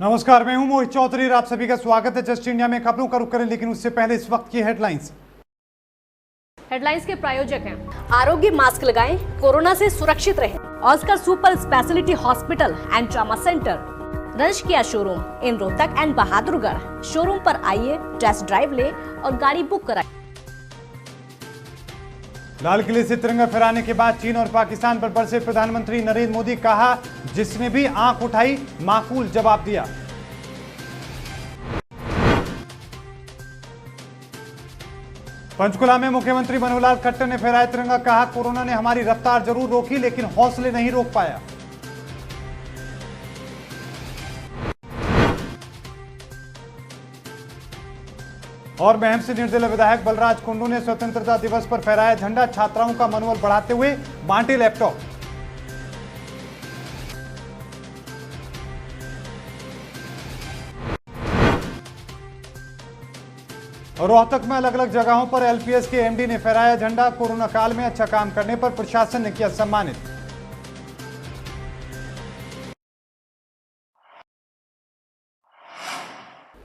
नमस्कार, मैं हूं मोहित चौधरी और आप सभी का स्वागत है जस्ट इंडिया में। खबरों का रुख करें, लेकिन उससे पहले इस वक्त की हेडलाइंस के प्रायोजक हैं आरोग्य मास्क लगाएं, कोरोना से सुरक्षित रहें। Oscar super speciality hospital and trauma centre, रंश किया showroom in Rohtak and Bahadurgarh. Showroom पर आइए, टेस्ट ड्राइव ले और गाड़ी बुक कराएं। लाल किले से तिरंगा फहराने के बाद चीन और पाकिस्तान पर बरसे प्रधानमंत्री नरेंद्र मोदी। कहा, जिसने भी आंख उठाई माकूल जवाब दिया। पंचकुला में मुख्यमंत्री मनोहर लाल खट्टर ने फहराया तिरंगा। कहा, कोरोना ने हमारी रफ्तार जरूर रोकी, लेकिन हौसले नहीं रोक पाया। और महम से निर्दलीय विधायक बलराज कुंडू ने स्वतंत्रता दिवस पर फहराया झंडा। छात्राओं का मनोबल बढ़ाते हुए बांटे लैपटॉप। रोहतक में अलग अलग जगहों पर एलपीएस के एमडी ने फहराया झंडा। कोरोना काल में अच्छा काम करने पर प्रशासन ने किया सम्मानित।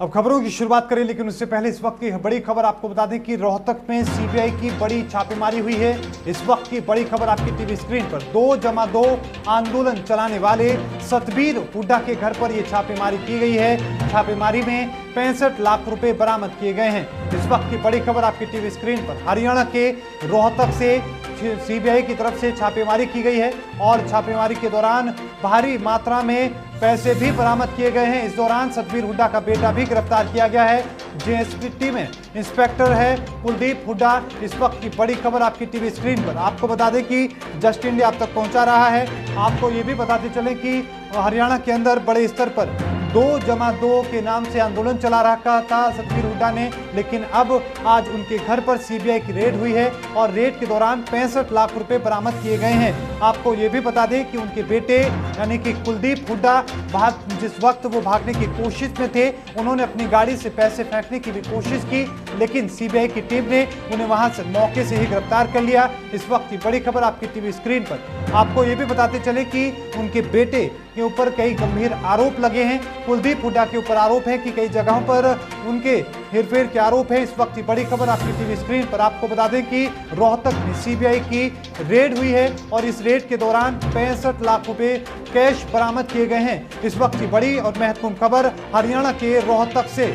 अब खबरों की शुरुआत करें, लेकिन उससे पहले इस वक्त की बड़ी खबर आपको बता दें कि रोहतक में सीबीआई की बड़ी छापेमारी हुई है। इस वक्त की बड़ी खबर आपकी टीवी स्क्रीन पर। 2+2 आंदोलन चलाने वाले सतबीर हुड्डा के घर पर यह छापेमारी की गई है। छापेमारी में 65 लाख रुपए बरामद किए गए हैं। इस वक्त की बड़ी खबर आपकी टीवी स्क्रीन पर। हरियाणा के रोहतक से सीबीआई की तरफ से छापेमारी की गई है और छापेमारी के दौरान भारी मात्रा में पैसे भी बरामद किए गए हैं। इस दौरान सतबीर हुड्डा का बेटा भी गिरफ्तार किया गया है। जेएसपी में इंस्पेक्टर है कुलदीप हुड्डा। इस वक्त की बड़ी खबर आपकी टीवी स्क्रीन पर। आपको बता दें कि जस्ट इंडिया आप तक पहुंचा रहा है। आपको ये भी बताते चले कि हरियाणा के अंदर बड़े स्तर पर 2+2 के नाम से आंदोलन चला रखा था सतबीर हुड्डा ने, लेकिन अब आज उनके घर पर सीबीआई की रेड हुई है और रेड के दौरान 65 लाख रुपए बरामद किए गए हैं। आपको ये भी बता दें कि उनके बेटे यानी कि कुलदीप हुड्डा जिस वक्त वो भागने की कोशिश में थे, उन्होंने अपनी गाड़ी से पैसे फेंकने की भी कोशिश की, लेकिन सीबीआई की टीम ने उन्हें वहां से मौके से ही गिरफ्तार कर लिया। इस वक्त की बड़ी खबर आपकी टीवी स्क्रीन पर। आपको ये भी बताते चले कि उनके बेटे के ऊपर कई गंभीर आरोप लगे हैं। कुलदीप हुड्डा के ऊपर आरोप है कि कई जगहों पर उनके हेरफेर के आरोप है। इस वक्त की बड़ी खबर आपकी टीवी स्क्रीन पर। आपको बता दें कि रोहतक में सीबीआई की रेड हुई है और इस रेड के दौरान 65 लाख रुपए कैश बरामद किए गए हैं। इस वक्त की बड़ी और महत्वपूर्ण खबर हरियाणा के रोहतक से।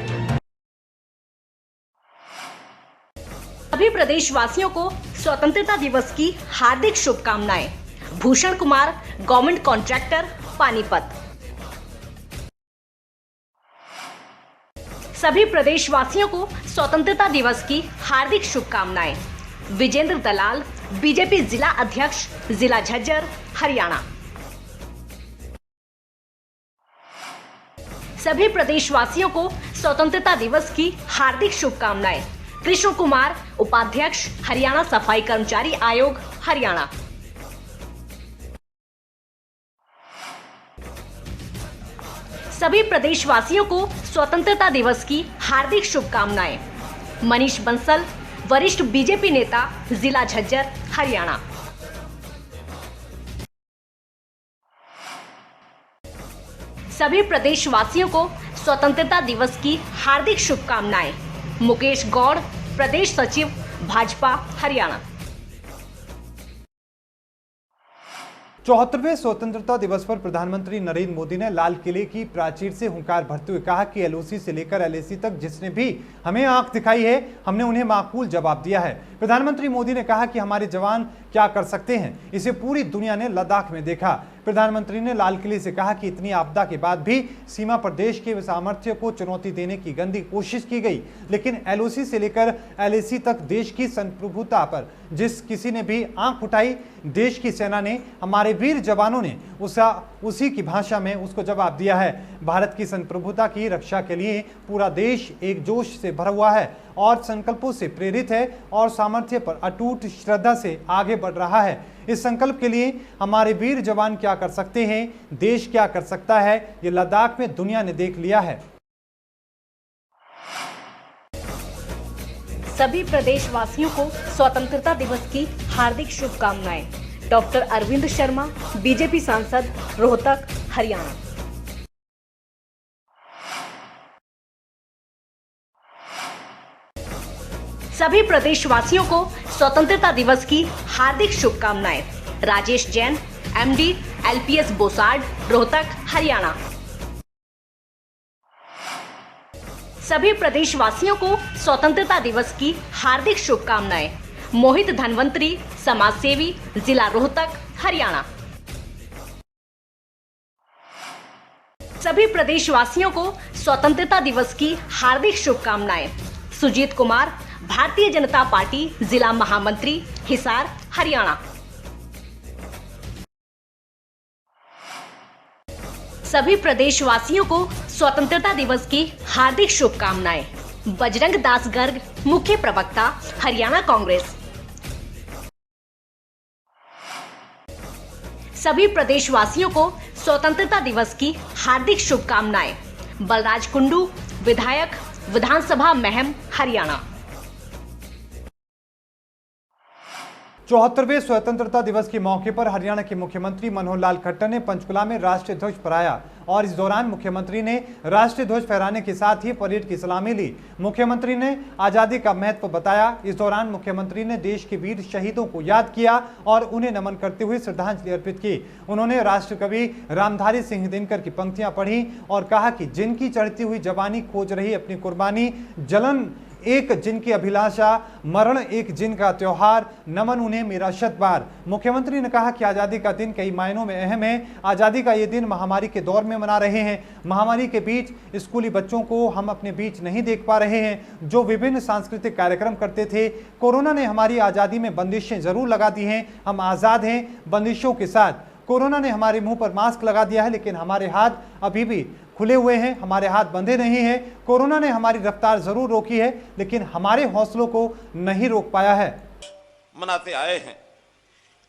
सभी प्रदेशवासियों को स्वतंत्रता दिवस की हार्दिक शुभकामनाएं। Bhushan Kumar, government contractor, Panipat. सभी प्रदेशवासियों को स्वतंत्रता दिवस की हार्दिक शुभकामनाएं। विजेंद्र दलाल, बीजेपी जिला अध्यक्ष, जिला झज्जर, हरियाणा। सभी प्रदेशवासियों को स्वतंत्रता दिवस की हार्दिक शुभकामनाएं। कृष्ण कुमार, उपाध्यक्ष, हरियाणा सफाई कर्मचारी आयोग, हरियाणा। सभी प्रदेशवासियों को स्वतंत्रता दिवस की हार्दिक शुभकामनाएं। मनीष बंसल, वरिष्ठ बीजेपी नेता, जिला झज्जर, हरियाणा। सभी प्रदेशवासियों को स्वतंत्रता दिवस की हार्दिक शुभकामनाएं। मुकेश गौड़, प्रदेश सचिव, भाजपा, हरियाणा। 74वें स्वतंत्रता दिवस पर प्रधानमंत्री नरेंद्र मोदी ने लाल किले की प्राचीर से हुंकार भरते हुए कहा कि एलओसी से लेकर एलएसी तक जिसने भी हमें आंख दिखाई है, हमने उन्हें माकूल जवाब दिया है। प्रधानमंत्री मोदी ने कहा कि हमारे जवान क्या कर सकते हैं, इसे पूरी दुनिया ने लद्दाख में देखा। प्रधानमंत्री ने लाल किले से कहा कि इतनी आपदा के बाद भी सीमा पर देश के सामर्थ्य को चुनौती देने की गंदी कोशिश की गई, लेकिन एलओसी से लेकर एलएसी तक देश की संप्रभुता पर जिस किसी ने भी आंख उठाई, देश की सेना ने, हमारे वीर जवानों ने उसी की भाषा में उसको जवाब दिया है। भारत की संप्रभुता की रक्षा के लिए पूरा देश एक जोश से भरा हुआ है और संकल्पों से प्रेरित है और सामर्थ्य पर अटूट श्रद्धा से आगे बढ़ रहा है। इस संकल्प के लिए हमारे वीर जवान क्या कर सकते हैं, देश क्या कर सकता है, ये लद्दाख में दुनिया ने देख लिया है। सभी प्रदेशवासियों को स्वतंत्रता दिवस की हार्दिक शुभकामनाएं। डॉक्टर अरविंद शर्मा, बीजेपी सांसद, रोहतक, हरियाणा। सभी प्रदेशवासियों को स्वतंत्रता दिवस की हार्दिक शुभकामनाएं। Rajesh Jain, MD, LPS बोसाड, Rohtak, Haryana. सभी प्रदेशवासियों को स्वतंत्रता दिवस की हार्दिक शुभकामनाएं। मोहित धनवंतरी, समाजसेवी, जिला रोहतक, हरियाणा। सभी प्रदेशवासियों को स्वतंत्रता दिवस की हार्दिक शुभकामनाएं। सुजीत कुमार, भारतीय जनता पार्टी, जिला महामंत्री, हिसार, हरियाणा। सभी प्रदेशवासियों को स्वतंत्रता दिवस की हार्दिक शुभकामनाएं। बजरंग दास गर्ग, मुख्य प्रवक्ता, हरियाणा कांग्रेस। सभी प्रदेशवासियों को स्वतंत्रता दिवस की हार्दिक शुभकामनाएं। बलराज कुंडू, विधायक, विधानसभा महम, हरियाणा। 74वें स्वतंत्रता दिवस के मौके पर हरियाणा के मुख्यमंत्री मनोहर लाल खट्टर ने पंचकुला में राष्ट्रीय ध्वज फहराया और इस दौरान मुख्यमंत्री ने राष्ट्रीय ध्वज फहराने के साथ ही परेड की सलामी ली। मुख्यमंत्री ने आजादी का महत्व बताया। इस दौरान मुख्यमंत्री ने देश के वीर शहीदों को याद किया और उन्हें नमन करते हुए श्रद्धांजलि अर्पित की। उन्होंने राष्ट्रकवि रामधारी सिंह दिनकर की पंक्तियां पढ़ी और कहा कि जिनकी चढ़ती हुई जवानी खोज रही अपनी कुर्बानी, जलन एक जिनकी अभिलाषा, मरण एक जिनका त्योहार, नमन उन्हें मेरा शत बार। मुख्यमंत्री ने कहा कि आजादी का दिन कई मायनों में अहम है। आजादी का ये दिन महामारी के दौर में मना रहे हैं। महामारी के बीच स्कूली बच्चों को हम अपने बीच नहीं देख पा रहे हैं जो विभिन्न सांस्कृतिक कार्यक्रम करते थे। कोरोना ने हमारी आजादी में बंदिशें जरूर लगा दी हैं। हम आजाद हैं बंदिशों के साथ। कोरोना ने हमारे मुंह पर मास्क लगा दिया है लेकिन हमारे हाथ अभी भी खुले हुए हैं, हमारे हाथ बंधे नहीं हैं। कोरोना ने हमारी रफ्तार जरूर रोकी है लेकिन हमारे हौसलों को नहीं रोक पाया है। मनाते आए हैं।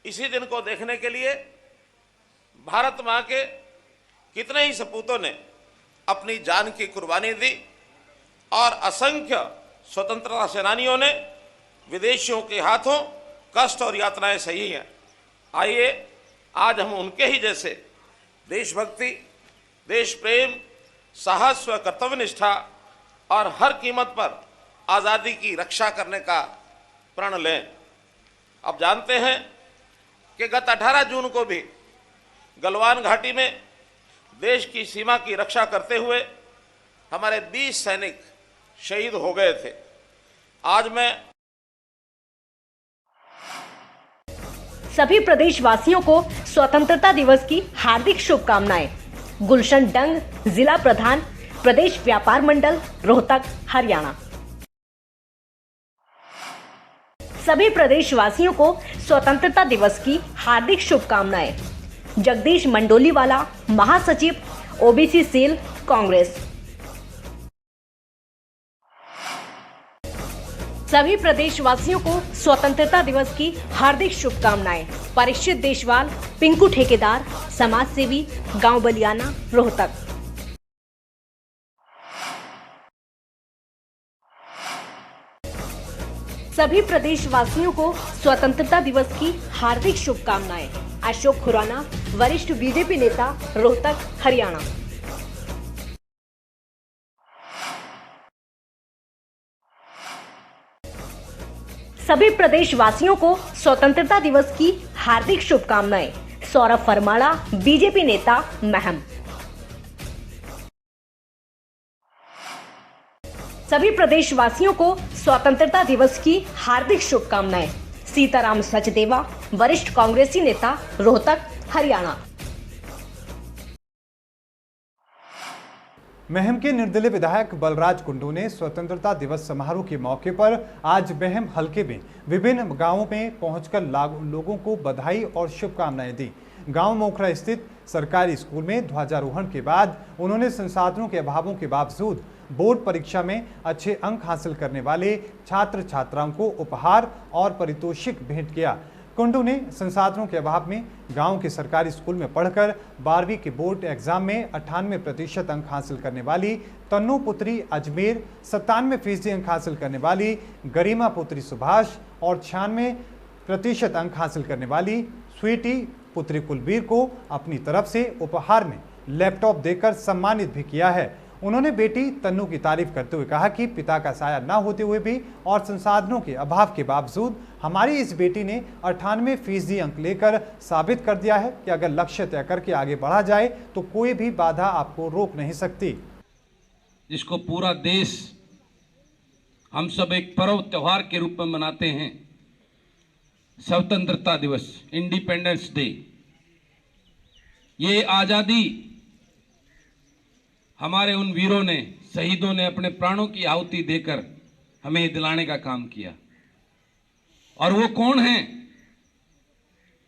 इसी दिन को देखने के लिए भारत मां के कितने ही सपूतों ने अपनी जान की कुर्बानी दी और असंख्य स्वतंत्रता सेनानियों ने विदेशियों के हाथों कष्ट और यातनाएं सही हैं। आइए आज हम उनके ही जैसे देशभक्ति, देश प्रेम, साहस व कर्तव्य निष्ठा और हर कीमत पर आज़ादी की रक्षा करने का प्रण लें। अब जानते हैं कि गत 18 जून को भी गलवान घाटी में देश की सीमा की रक्षा करते हुए हमारे 20 सैनिक शहीद हो गए थे। आज मैं सभी प्रदेशवासियों को स्वतंत्रता दिवस की हार्दिक शुभकामनाएं। गुलशन डंग, जिला प्रधान, प्रदेश व्यापार मंडल, रोहतक, हरियाणा। सभी प्रदेशवासियों को स्वतंत्रता दिवस की हार्दिक शुभकामनाएं। जगदीश मंडोलीवाला, महासचिव, OBC सेल, कांग्रेस। सभी प्रदेशवासियों को स्वतंत्रता दिवस की हार्दिक शुभकामनाएं। परीक्षित देशवाल, पिंकू ठेकेदार, समाज सेवी, गांव बलियाना, रोहतक। सभी प्रदेशवासियों को स्वतंत्रता दिवस की हार्दिक शुभकामनाएं। अशोक खुराना, वरिष्ठ बीजेपी नेता, रोहतक, हरियाणा। सभी प्रदेशवासियों को स्वतंत्रता दिवस की हार्दिक शुभकामनाएं। सौरभ फरमाड़ा, बीजेपी नेता, महम। सभी प्रदेशवासियों को स्वतंत्रता दिवस की हार्दिक शुभकामनाएं। सीताराम सचदेवा, वरिष्ठ कांग्रेसी नेता, रोहतक, हरियाणा। महम के निर्दलीय विधायक बलराज कुंडू ने स्वतंत्रता दिवस समारोह के मौके पर आज महम हलके में विभिन्न गांवों में पहुंचकर लोगों को बधाई और शुभकामनाएं दी। गांव मोखरा स्थित सरकारी स्कूल में ध्वजारोहण के बाद उन्होंने संसाधनों के अभावों के बावजूद बोर्ड परीक्षा में अच्छे अंक हासिल करने वाले छात्र छात्राओं को उपहार और पारितोषिक भेंट किया। कुंडू ने संसाधनों के अभाव में गांव के सरकारी स्कूल में पढ़कर 12वीं के बोर्ड एग्जाम में 98% अंक हासिल करने वाली तन्नू पुत्री अजमेर, 97% अंक हासिल करने वाली गरिमा पुत्री सुभाष और 96% अंक हासिल करने वाली स्वीटी पुत्री कुलबीर को अपनी तरफ से उपहार में लैपटॉप देकर सम्मानित भी किया है। उन्होंने बेटी तन्नू की तारीफ करते हुए कहा कि पिता का साया न होते हुए भी और संसाधनों के अभाव के बावजूद हमारी इस बेटी ने 98% अंक लेकर साबित कर दिया है कि अगर लक्ष्य तय करके आगे बढ़ा जाए तो कोई भी बाधा आपको रोक नहीं सकती। जिसको पूरा देश हम सब एक पर्व त्योहार के रूप में मनाते हैं, स्वतंत्रता दिवस, इंडिपेंडेंस डे। ये आजादी हमारे उन वीरों ने, शहीदों ने अपने प्राणों की आहुति देकर हमें दिलाने का काम किया। और वो कौन हैं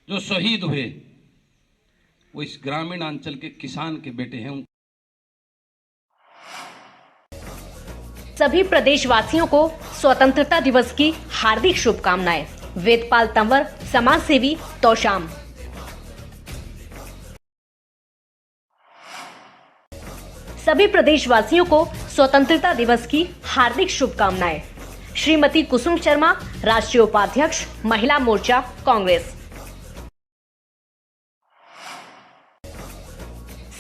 जो शहीद हुए? वो इस ग्रामीण अंचल के किसान के बेटे हैं। सभी प्रदेशवासियों को स्वतंत्रता दिवस की हार्दिक शुभकामनाएं। वेदपाल तंवर, समाज सेवी, तोशाम। सभी प्रदेशवासियों को स्वतंत्रता दिवस की हार्दिक शुभकामनाएं। श्रीमती कुसुम शर्मा, राष्ट्रीय उपाध्यक्ष, महिला मोर्चा, कांग्रेस।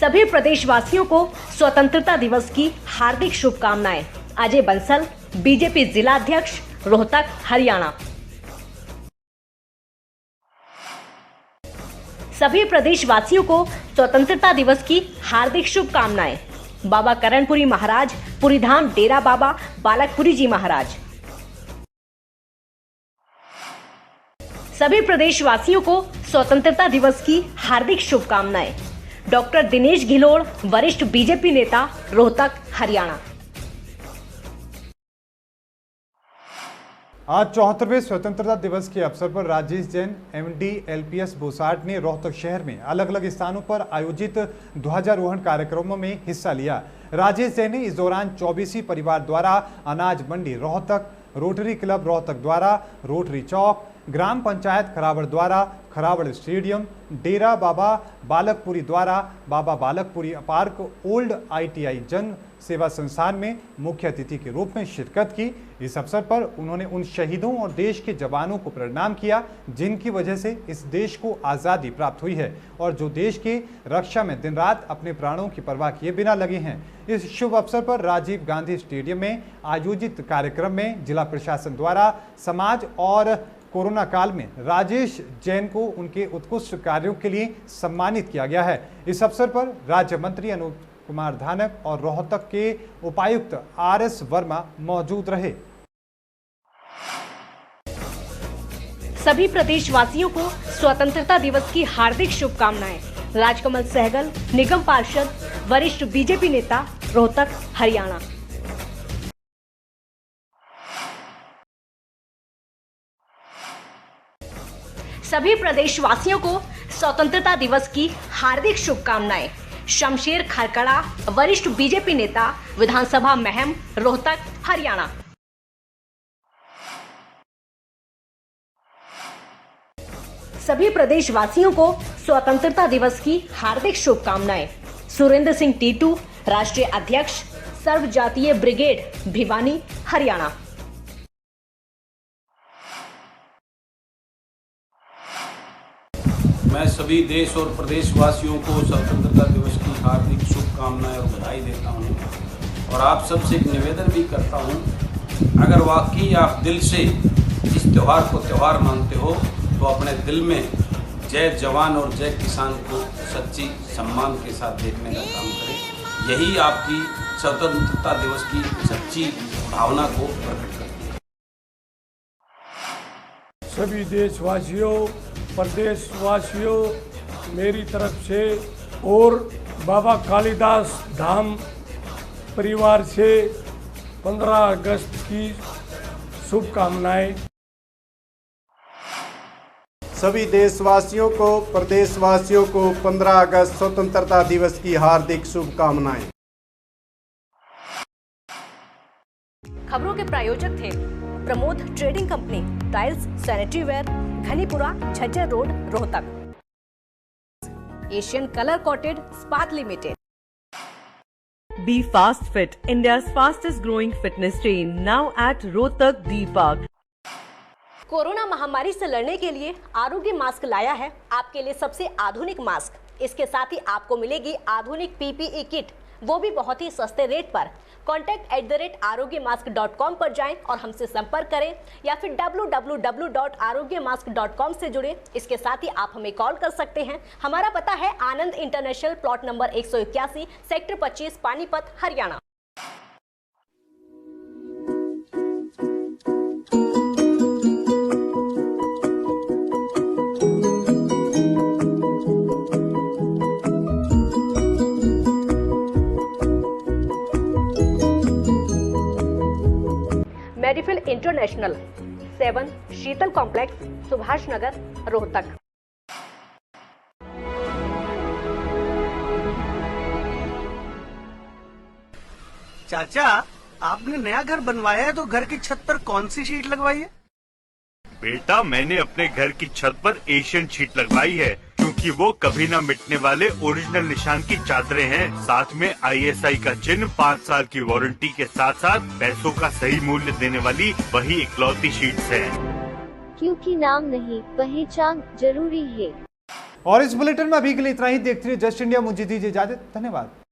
सभी प्रदेशवासियों को स्वतंत्रता दिवस की हार्दिक शुभकामनाएं। अजय बंसल, बीजेपी जिला अध्यक्ष, रोहतक, हरियाणा। सभी प्रदेशवासियों को स्वतंत्रता दिवस की हार्दिक शुभकामनाएं। बाबा करणपुरी महाराज, पुरीधाम डेरा बाबा बालकपुरी जी महाराज। सभी प्रदेशवासियों को स्वतंत्रता दिवस की हार्दिक शुभकामनाएं। डॉक्टर दिनेश घिलोड़, वरिष्ठ बीजेपी नेता, रोहतक, हरियाणा। आज 74वें स्वतंत्रता दिवस के अवसर पर राजेश जैन, MD LPS बोसाट ने रोहतक शहर में अलग अलग स्थानों पर आयोजित ध्वजारोहण कार्यक्रमों में हिस्सा लिया। राजेश जैन ने इस दौरान 24 परिवार द्वारा अनाज मंडी रोहतक, रोटरी क्लब रोहतक द्वारा रोटरी चौक, ग्राम पंचायत खरावड़ द्वारा खरावड़ स्टेडियम, डेरा बाबा बालकपुरी द्वारा बाबा बालकपुरी पार्क, ओल्ड ITI जन सेवा संस्थान में मुख्य अतिथि के रूप में शिरकत की। इस अवसर पर उन्होंने उन शहीदों और देश के जवानों को प्रणाम किया जिनकी वजह से इस देश को आज़ादी प्राप्त हुई है और जो देश के रक्षा में दिन रात अपने प्राणों की परवाह किए बिना लगे हैं। इस शुभ अवसर पर राजीव गांधी स्टेडियम में आयोजित कार्यक्रम में जिला प्रशासन द्वारा समाज और कोरोना काल में राजेश जैन को उनके उत्कृष्ट कार्यों के लिए सम्मानित किया गया है। इस अवसर पर राज्य मंत्री अनूप कुमार धानक और रोहतक के उपायुक्त RS वर्मा मौजूद रहे। सभी प्रदेशवासियों को स्वतंत्रता दिवस की हार्दिक शुभकामनाएं। राजकमल सहगल, निगम पार्षद, वरिष्ठ बीजेपी नेता, रोहतक, हरियाणा। सभी प्रदेशवासियों को स्वतंत्रता दिवस की हार्दिक शुभकामनाएं। शमशेर खरकड़ा, वरिष्ठ बीजेपी नेता, विधानसभा महम, रोहतक, हरियाणा। सभी प्रदेशवासियों को स्वतंत्रता दिवस की हार्दिक शुभकामनाएं। सुरेंद्र सिंह टीटू, राष्ट्रीय अध्यक्ष, सर्व जातीय ब्रिगेड, भिवानी, हरियाणा। मैं सभी देश और प्रदेशवासियों को स्वतंत्रता दिवस की हार्दिक शुभकामनाएं और बधाई देता हूं और आप सबसे एक निवेदन भी करता हूं, अगर वाकई आप दिल से इस त्यौहार को त्यौहार मानते हो तो अपने दिल में जय जवान और जय किसान को सच्ची सम्मान के साथ देखने का काम करें। यही आपकी स्वतंत्रता दिवस की सच्ची भावना को प्रकट करती है। सभी देशवासियों, प्रदेशवासियों, मेरी तरफ से और बाबा कालिदास धाम परिवार से 15 अगस्त की शुभकामनाएं। सभी देशवासियों को, प्रदेशवासियों को 15 अगस्त स्वतंत्रता दिवस की हार्दिक शुभकामनाएं। खबरों के प्रायोजक थे Pramod trading company, tiles, sanitary ware, Ghanipura, Jhajjar road, Rohtak. Asian colour coated spark limited. Be Fast Fit, India's fastest growing fitness chain, now at Rohtak D Park. Corona महामारी से लड़ने के लिए आरोग्य मास्क लाया है आपके लिए सबसे आधुनिक मास्क। इसके साथ ही आपको मिलेगी आधुनिक PPE किट, वो भी बहुत ही सस्ते रेट पर। contact@arogyamask.com पर जाएं और हमसे संपर्क करें या फिर www.arogyamask.com से जुड़े। इसके साथ ही आप हमें कॉल कर सकते हैं। हमारा पता है Anand international, plot number 181, sector 25, Panipat, Haryana. Medifil international, 7 Sheetal complex, Subhash Nagar, Rohtak. चाचा, आपने नया घर बनवाया है तो घर की छत पर कौन सी शीट लगवाई है? बेटा, मैंने अपने घर की छत पर एशियन शीट लगवाई है, क्योंकि वो कभी न मिटने वाले ओरिजिनल निशान की चादरें हैं। साथ में ISI का चिन्ह, 5 साल की वारंटी के साथ साथ पैसों का सही मूल्य देने वाली वही इकलौती शीट्स हैं। क्योंकि नाम नहीं, पहचान जरूरी है। और इस बुलेटिन में अभी के लिए इतना ही। देखते रहिए जस्ट इंडिया। मुझे दीजिए इजाजत। धन्यवाद।